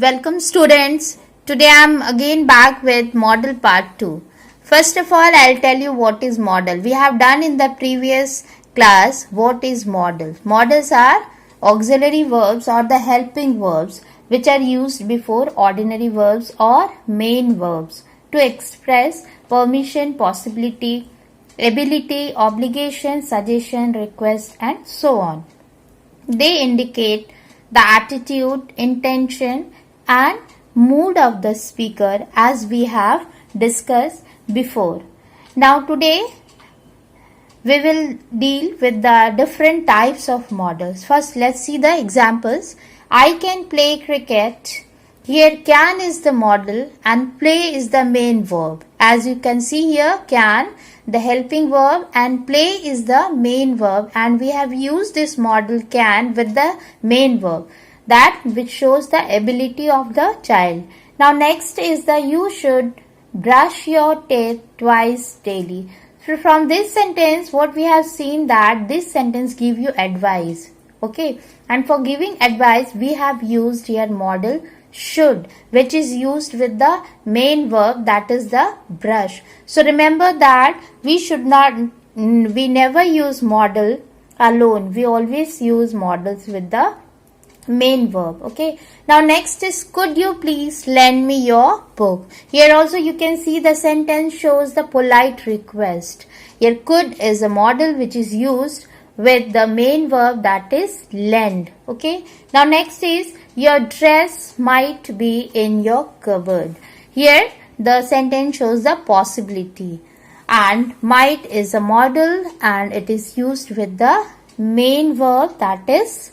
Welcome students. Today I am again back with model part 2. First of all, I'll tell you what is model. We have done in the previous class what is model. Models are auxiliary verbs or the helping verbs which are used before ordinary verbs or main verbs to express permission, possibility, ability, obligation, suggestion, request and so on. They indicate the attitude, intention and mood of the speaker as we have discussed before. Now today we will deal with the different types of models. First let's see the examples. I can play cricket. Here can is the model and play is the main verb. As you can see here, can, the helping verb and play is the main verb, and we have used this model can with the main verb, that which shows the ability of the child. Now next is the you should brush your teeth twice daily. So from this sentence what we have seen that this sentence give you advice. Okay, and for giving advice we have used here model should, which is used with the main verb, that is the brush. So remember that we never use model alone. We always use models with the main verb. Okay, now next is could you please lend me your book. Here also you can see the sentence shows the polite request. Here could is a model which is used with the main verb, that is lend. Okay, now next is your dress might be in your cupboard. Here the sentence shows the possibility, and might is a model and it is used with the main verb, that is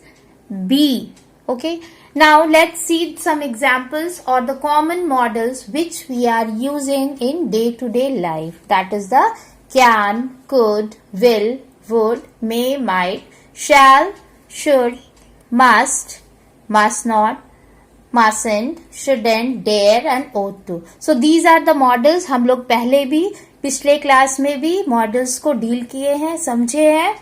be. Okay, now let's see some examples or the common models which we are using in day-to-day life. That is the can, could, will, would, may, might, shall, should, must, must not, mustn't, shouldn't, dare and ought to. So these are the models. हम लोग पहले भी पिछले class में भी models को deal किए हैं, समझे हैं.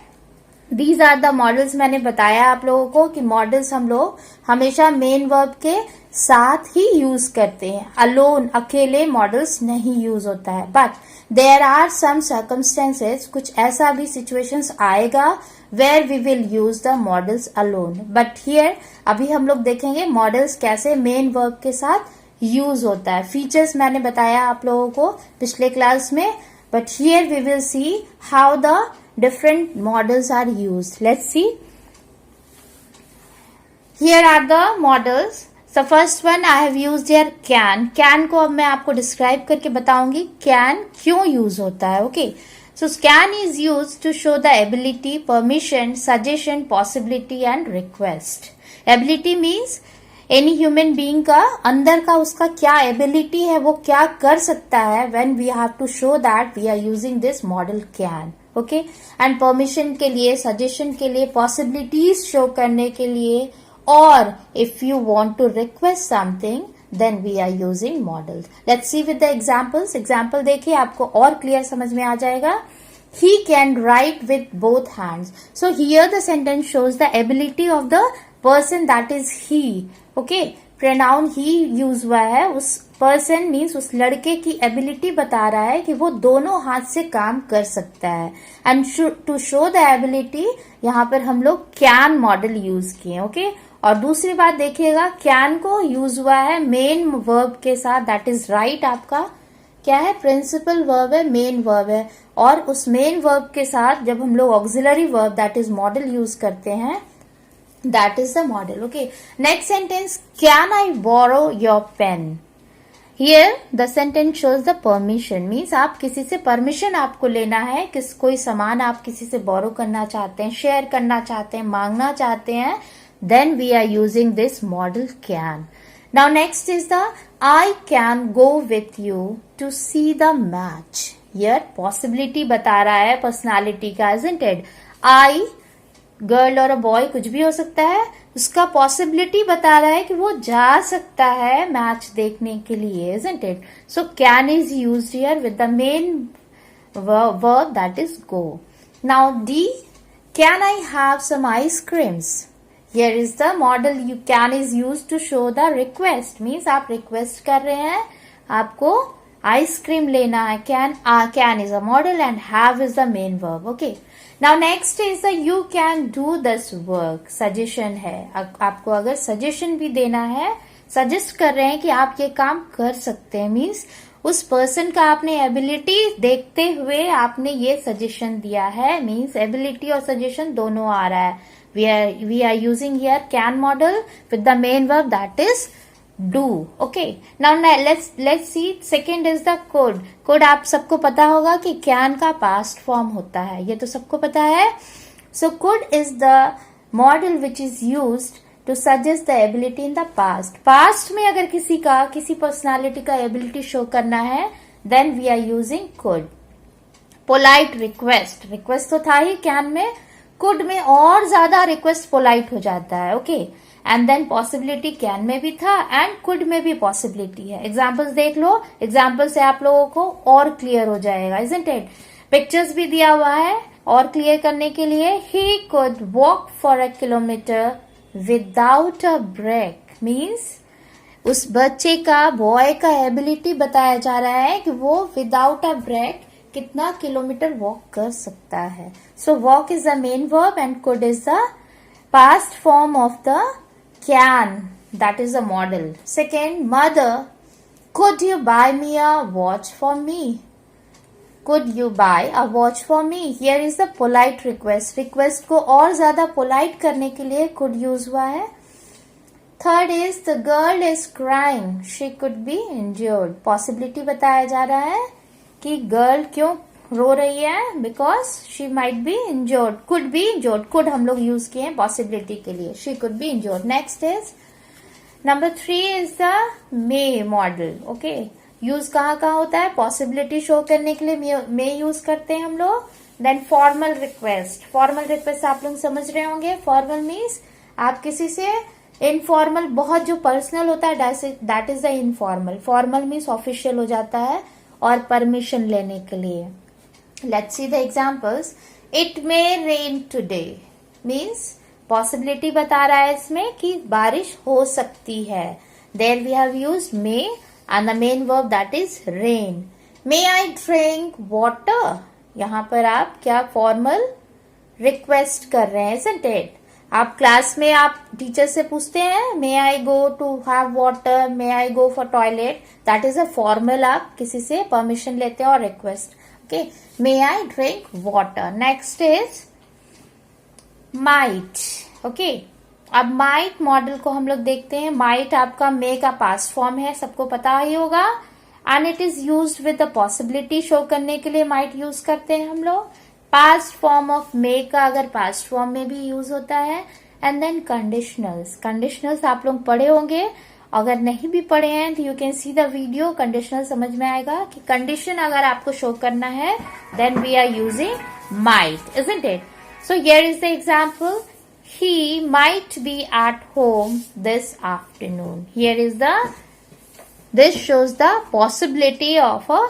These are the models. मैंने बताया आप लोगों को कि मॉडल्स हम लोग हमेशा मेन वर्ब के साथ ही यूज करते हैं. अलोन, अकेले मॉडल्स नहीं यूज होता है. But there are some circumstances, कुछ ऐसा भी सिचुएशंस आएगा where we will use the models alone. But here अभी हम लोग देखेंगे मॉडल्स कैसे मेन वर्ब के साथ यूज होता है. फीचर्स मैंने बताया आप लोगों को पिछले क्लास में. But here we will see how the different models are used. Let's see. Here are the models. So first one I have used here can. Can को अब मैं आपको describe करके बताऊंगी can क्यों use होता है. Okay. So can is used to show the ability, permission, suggestion, possibility and request. Ability means any human being का अंदर का उसका क्या ability है, वो क्या कर सकता है. When we have to show that we are using this model can. Okay, and permission के लिए, सजेशन के लिए, पॉसिबिलिटीज शो करने के लिए, और if you want to request something then we are using models. Let's see with the examples. Example देखिए आपको और क्लियर समझ में आ जाएगा. He can write with both hands. So here the sentence shows the ability of the person, that is he. Okay, pronoun he use हुआ है. उस पर्सन मीन्स उस लड़के की एबिलिटी बता रहा है कि वो दोनों हाथ से काम कर सकता है. And to show the ability यहाँ पर हम लोग कैन मॉडल यूज किए. ओके, और दूसरी बात देखिएगा कैन को यूज हुआ है मेन वर्ब के साथ, दैट इज राइट. आपका क्या है, प्रिंसिपल वर्ब है, मेन वर्ब है. और उस मेन वर्ब के साथ जब हम लोग auxiliary verb that is model use करते हैं, that is the model. Okay, next sentence, can I borrow your pen. Here the sentence shows the permission, means आप किसी से परमिशन आपको लेना है, कोई सामान आप किसी से बोरो करना चाहते हैं, शेयर करना चाहते हैं, मांगना चाहते हैं, then we are using this model can. Now next is the I can go with you to see the match. Here possibility बता रहा है personality का, isn't it? I गर्ल और अ बॉय कुछ भी हो सकता है, उसका पॉसिबिलिटी बता रहा है कि वो जा सकता है मैच देखने के लिए, isn't it? So can is used here with the main verb, that is go. Now D, can I have some ice creams? Here is the model. You can is used to show the request. Means आप request कर रहे हैं, आपको ice cream लेना है. Can is a model and have is the main verb. Okay. Now next is the you can do this work. Suggestion है. आपको अगर suggestion भी देना है, suggest कर रहे हैं कि आप ये काम कर सकते हैं. Means उस पर्सन का आपने एबिलिटी देखते हुए आपने ये सजेशन दिया है. मीन्स एबिलिटी और सजेशन दोनों आ रहा है. we are using here can model with the main verb that is do. Okay, now let's see. Second is the could आप सबको पता होगा कि can का past form होता है, ये तो सबको पता है. So could is the model which is used to suggest the ability in the past. Past में अगर किसी personality का ability show करना है, then we are using could. Polite request तो था ही can में, could में और ज्यादा रिक्वेस्ट पोलाइट हो जाता है. Okay, and then possibility can में भी था एंड कुड में भी पॉसिबिलिटी है. एग्जाम्पल्स देख लो, एग्जाम्पल से आप लोगों को और क्लियर हो जाएगा. Isn't it? पिक्चर्स भी दिया हुआ है और क्लियर करने के लिए. He could walk for a kilometer without a break. Means उस बच्चे का, बॉय का एबिलिटी बताया जा रहा है कि वो विदाउट अ ब्रेक कितना किलोमीटर वॉक कर सकता है. So walk is the main verb and could is the past form of the can. That is the model. Second, mother could you buy me a watch for me. Could you buy a watch for me. Here is the polite request. Request को और ज्यादा polite करने के लिए could use हुआ है. Third is the girl is crying, she could be injured. Possibility बताया जा रहा है कि गर्ल क्यों रो रही है, because she might be injured. Could be injured, could हम लोग यूज किए हैं पॉसिबिलिटी के लिए. She could be injured. Next is number 3 is the may model. Okay, use कहाँ होता है? पॉसिबिलिटी शो करने के लिए मे यूज करते हैं हम लोग. Then formal request. Formal request आप लोग समझ रहे होंगे. फॉर्मल मीन्स आप किसी से, इनफॉर्मल बहुत जो पर्सनल होता है that is the informal. Formal means official हो जाता है और परमिशन लेने के लिए. Let's see the examples. It may rain today means possibility बता रहा है इसमें कि बारिश हो सकती है. There we have used may and the main verb that is rain. May I drink water. यहां पर आप क्या फॉर्मल रिक्वेस्ट कर रहे हैं, isn't it? आप क्लास में आप टीचर से पूछते हैं may I go to have water, may I go for toilet. That is a formal. आप किसी से परमिशन लेते हैं और request. Okay, may I drink water. Next is might. Okay, अब माइट मॉडल को हम लोग देखते हैं. माइट आपका मे का पास्ट फॉर्म है, सबको पता ही होगा. And it is used with the possibility show करने के लिए माइट यूज करते हैं हम लोग. पास्ट फॉर्म ऑफ मे का अगर पास्ट फॉर्म में भी यूज होता है. And then conditionals. कंडीशनल्स आप लोग पढ़े होंगे, अगर नहीं भी पढ़े हैं तो you can see the video. Conditional समझ में आएगा कि कंडीशन अगर आपको शो करना है then we are using might, isn't it? So here is the example. He might be at home this afternoon. Here is the, this shows the possibility of a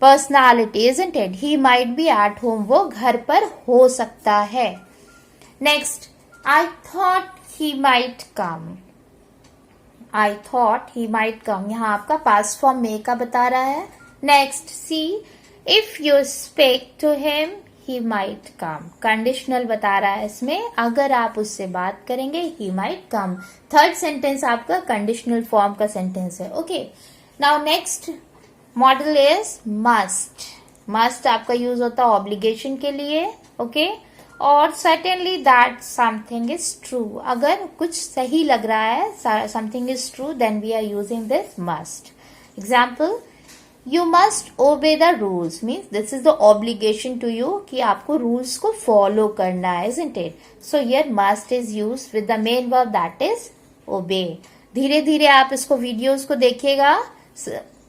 personality, isn't it? He might be at home. वो घर पर हो सकता है. Next, I thought he might come. I thought he might come. यहाँ आपका past form may का बता रहा है. Next, see, if you speak to him, he might come. Conditional बता रहा है इसमें, अगर आप उससे बात करेंगे he might come. Third sentence आपका conditional form का sentence है. Okay. Now next model is must. Must आपका यूज होता है ऑब्लिगेशन के लिए. ओके, और certainly that something is true. अगर कुछ सही लग रहा है, something is true, then we are using this must. Example, you must obey the rules means this is the obligation to you कि आपको रूल्स को फॉलो करना है, isn't it? So here must is use with the main verb that is ओबे. धीरे धीरे आप इसको वीडियोस को देखिएगा.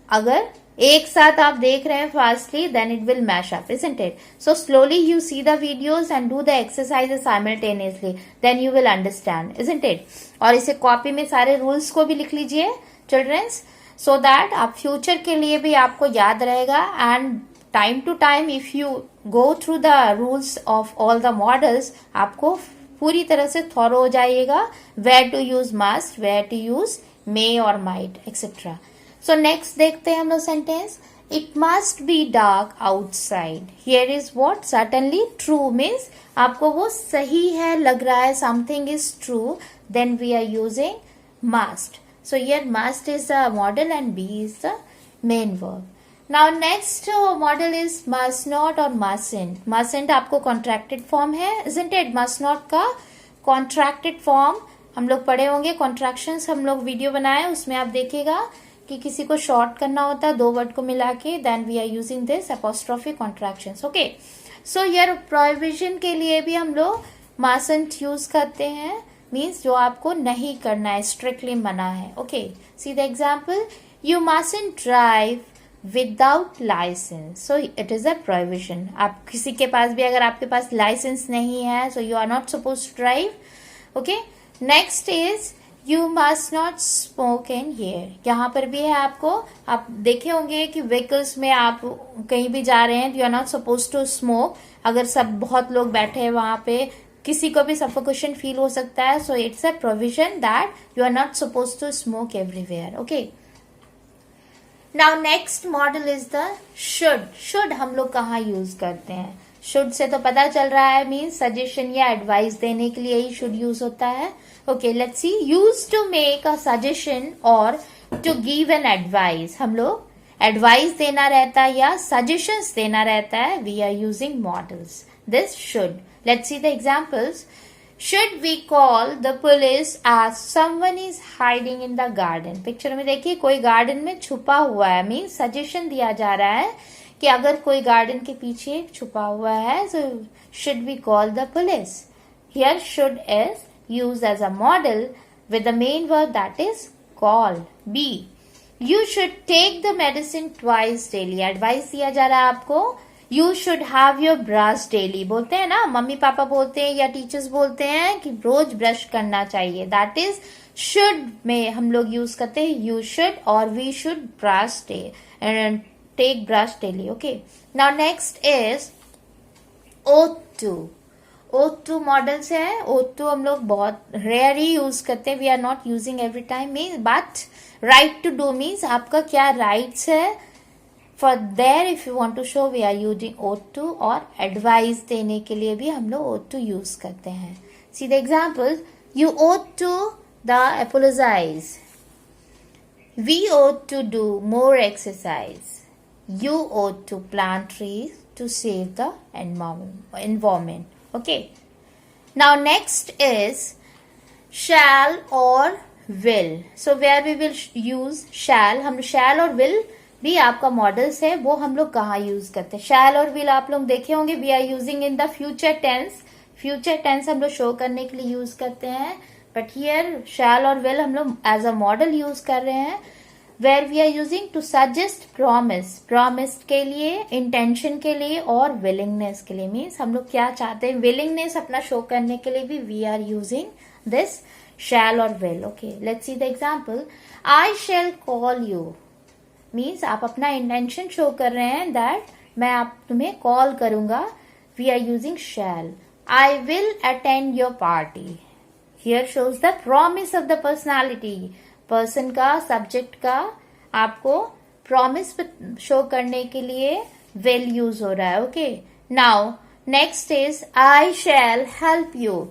अगर एक साथ आप देख रहे हैं fastly, then it will mash up, isn't it? So slowly you see the videos and do the exercises simultaneously, then you will understand, isn't it? और इसे कॉपी में सारे रूल्स को भी लिख लीजिए चिल्ड्रंस, so that आप फ्यूचर के लिए भी आपको याद रहेगा. And time to time if you go through the rules of all the models, आपको पूरी तरह से थॉरो हो जाइएगा, where to use must, where to use may और माइट एक्सेट्रा. सो नेक्स्ट देखते हैं हम लोग sentence. It must be dark outside. Here is what? Certainly true means आपको वो सही है लग रहा है, something is true, then we are using must. So here must is the model and be is the main verb. Now next model is must not or mustn't. Mustn't आपको contracted form है, isn't it? Must not का contracted form हम लोग पढ़े होंगे. contractions हम लोग video बनाए, उसमें आप देखिएगा कि किसी को शॉर्ट करना होता है दो वर्ड को मिला के, then we are using this apostrophe contractions. Okay. So here prohibition के लिए भी हम लोग mustn't use करते हैं, मीन्स जो आपको नहीं करना है, स्ट्रिक्टली मना है. Okay, see the example. You mustn't drive without licence. So it is a prohibition. आप किसी के पास भी अगर आपके पास लाइसेंस नहीं है, so you are not suppose to drive. Okay, next is you must not smoke in here. यहाँ पर भी है आपको, आप देखे होंगे कि व्हीकल्स में आप कहीं भी जा रहे हैं, you are not suppose to smoke. अगर सब बहुत लोग बैठे हैं वहां पे, किसी को भी सफोकेशन फील हो सकता है. So it's a provision that you are not suppose to smoke everywhere. Okay, now next model is the should. Should हम लोग कहाँ यूज करते हैं? शुड से तो पता चल रहा है मीन्स सजेशन या एडवाइस देने के लिए ही शुड यूज होता है. Okay, let's see. Use to make a suggestion और टू गिव एन एडवाइस. हम लोग एडवाइस देना रहता है या सजेशंस देना रहता है. We are using models this should. Let's see the examples. Should we call the police as someone is hiding in the garden? Picture में देखिए कोई गार्डन में छुपा हुआ है, मीन्स सजेशन दिया जा रहा है कि अगर कोई गार्डन के पीछे छुपा हुआ है, so should we call the police? Here should is used as a model with the main verb that is call. B. You should take the medicine twice daily. Advice दिया जा रहा है आपको. You should have your brush daily. बोलते हैं ना, mummy papa बोलते हैं या टीचर्स बोलते हैं कि रोज ब्रश करना चाहिए. दैट इज शुड में हम लोग यूज करते हैं यू शुड और we should brush take brush daily. Okay, now next is ought to. ought to models है. ought to हम लोग बहुत रेयर ही यूज करते हैं. We are not using every time means, but right to do means आपका क्या rights है. For there if you want to show we are using ought to. और एडवाइस देने के लिए भी हम लोग ought to यूज करते हैं. See the example. You ought to the apologize. We ought to do more exercise. You ought to plant trees to save the environment. Okay. Now next is shall or will. So where we will use shall. हम shall और will भी आपका models है, वो हम लोग कहाँ use करते हैं. शैल और विल आप लोग देखे होंगे. We are using in the future tense. Future tense हम लोग शो करने के लिए यूज करते हैं, बट हियर शैल और विल हम लोग एज अ मॉडल यूज कर रहे हैं. Where we are using to suggest promise. Promise के लिए, इंटेंशन के लिए और विलिंगनेस के लिए. मीन्स हम लोग क्या चाहते हैं, विलिंगनेस अपना शो करने के लिए भी we are using this shall और will. Okay, let's see the example. I shall call you means आप अपना इंटेंशन शो कर रहे हैं दैट मैं आप तुम्हें कॉल करूंगा. We are using shall. I will attend your party. Here shows the promise of the personality. Person का, सब्जेक्ट का आपको प्रॉमिस शो करने के लिए विल यूज हो रहा है. Okay, now next is I shall help you.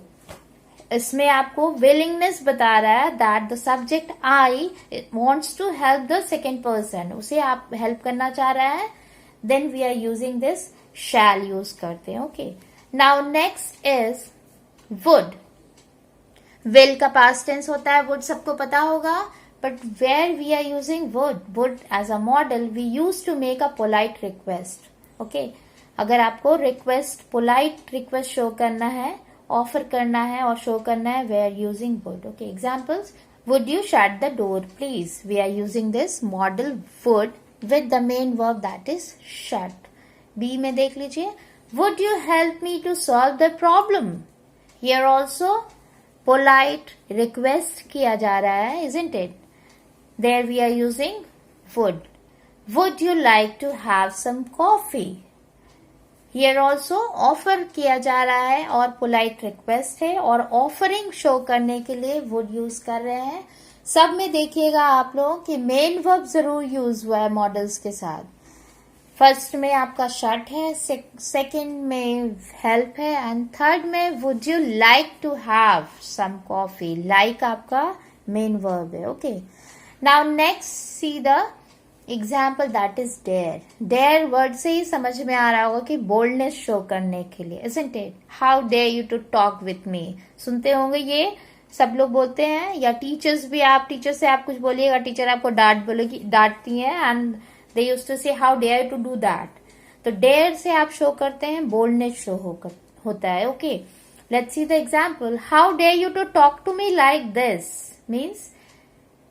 इसमें आपको विलिंगनेस बता रहा है that the subject I wants to help the second person. उसे आप हेल्प करना चाह रहा है, then we are using this shall use करते हैं. Okay, now next is would. Will का पास्ट टेंस होता है, वुड सबको पता होगा, but where we are using would. Would as a model we use to make a polite request. Okay, अगर आपको रिक्वेस्ट, पोलाइट रिक्वेस्ट शो करना है, ऑफर करना है और शो करना है, we are using would. Okay, examples. Would you shut the door please. We are using this model would with the main verb that is shut. B में देख लीजिए. Would you help me to solve the problem. Here also polite request किया जा रहा है, isn't it. There we are using would. Would you like to have some coffee. Here also offer किया जा रहा है और पोलाइट रिक्वेस्ट है, और ऑफरिंग शो करने के लिए वुड यूज कर रहे हैं। सब में देखिएगा आप लोग कि मेन वर्ब जरूर यूज हुआ है मॉडल्स के साथ। फर्स्ट में आपका शट है, सेकंड में हेल्प है, एंड थर्ड में would you like to have some coffee. Like आपका मेन वर्ब है। Okay, now next see the example that is dare. Dare word से ही समझ में आ रहा होगा कि बोल्डनेस शो करने के लिए, isn't it? How dare you to talk with me. सुनते होंगे ये सब लोग बोलते हैं, या टीचर्स भी, आप टीचर से आप कुछ बोलिएगा, टीचर आपको डांटती है, and they used to say how dare to do that. तो डेयर से आप शो करते हैं, बोल्डनेस शो होता है। Okay, let's see the example. How dare you to talk to me like this, means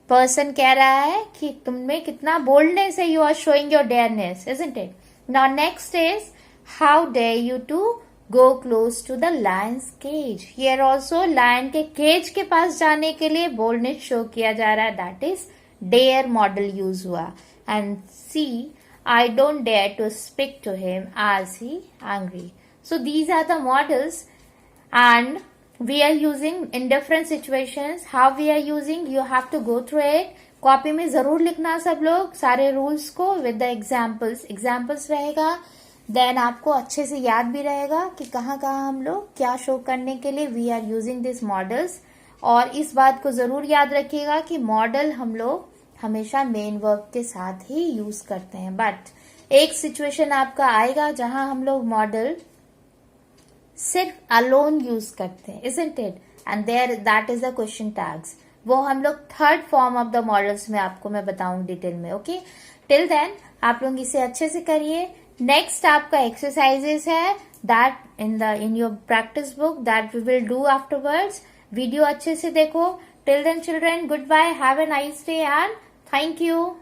person कह रहा है कि तुम में कितना बोल्डनेस है, you are showing your dareness, isn't it? Now next is how dare you to go close to the lion's cage. Here also lion के cage के पास जाने के लिए बोल्डनेस शो किया जा रहा है, that is dare model use हुआ। And see, I don't dare to speak to him as he angry. So these are the models, and we are using in different situations. How we are using, you have to go through it. Copy में जरूर लिखना सब लोग सारे rules को with the examples रहेगा, then आपको अच्छे से याद भी रहेगा कि कहाँ कहाँ हम लोग क्या शो करने के लिए we are using this models. और इस बात को जरूर याद रखिएगा कि मॉडल हम लोग हमेशा मेन वर्ब के साथ ही यूज करते हैं, बट एक सिचुएशन आपका आएगा जहां हम लोग मॉडल सिर्फ अलोन यूज करते हैं, isn't it? And there that is the question tags. वो हम लोग third form of the models में आपको मैं बताऊं डिटेल में। ओके, टिल देन आप लोग इसे अच्छे से करिए। नेक्स्ट आपका एक्सरसाइजेस है that in your practice book that we will do afterwards. Video अच्छे से देखो। Till then children, goodbye, have a nice day and thank you.